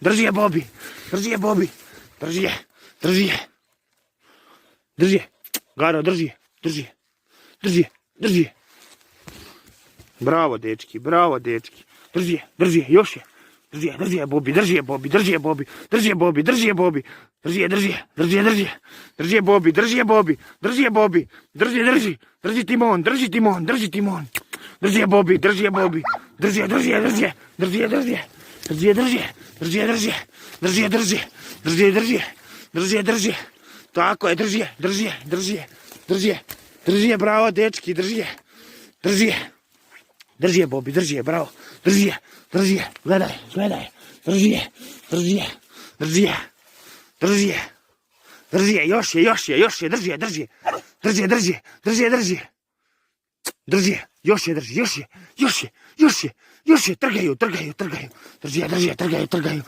Drži je, Bobi. Drži je, Bobi. Drži je. Drži je. Drži je. Garo, drži je. Drži je. Drži je. Drži je. Bravo, dečki. Bravo, dečki. Drži je. Drži je. Još je. Drži je. Drži je, Bobi. Drži je, Bobi. Drži je, Bobi. Drži je, Bobi. Drži je, Bobi. Drži je, drži je. Drži je, drži je. Drži je, Bobi. Drži je, Bobi. Drži je, Bobi. Drži, drži. Drži Timon. Drži Timon. Drži Timon. Drži je, Bobi. Drži je, Bobi. Drži je, drži je. Drži je. Drži je, drži je. Drži je, drži je. Drži je, drži je. Drži je, drži je. Drži je, drži je. Drži je, drži je. Tako je, drži je. Drži je. Drži je. Drži je. Drži je, bravo, dečki. Drži je. Drži je. Drži je, Bobi. Drži je, bravo. Drži je. Drži je. Gledaj. Gledaj. Drži je. Drži je. Drži je. Drži je. Drži je. Još je. Još je. Još je. Drži je. Drži je. Drži je. Drži je. Drži je. Drži je. Drži je. Još je. Drži. Još je. Još je. Još je. Još je. Trgaju. Trgaju. Trgaju. Drži je. Drži je. Trgaju. Trgaju.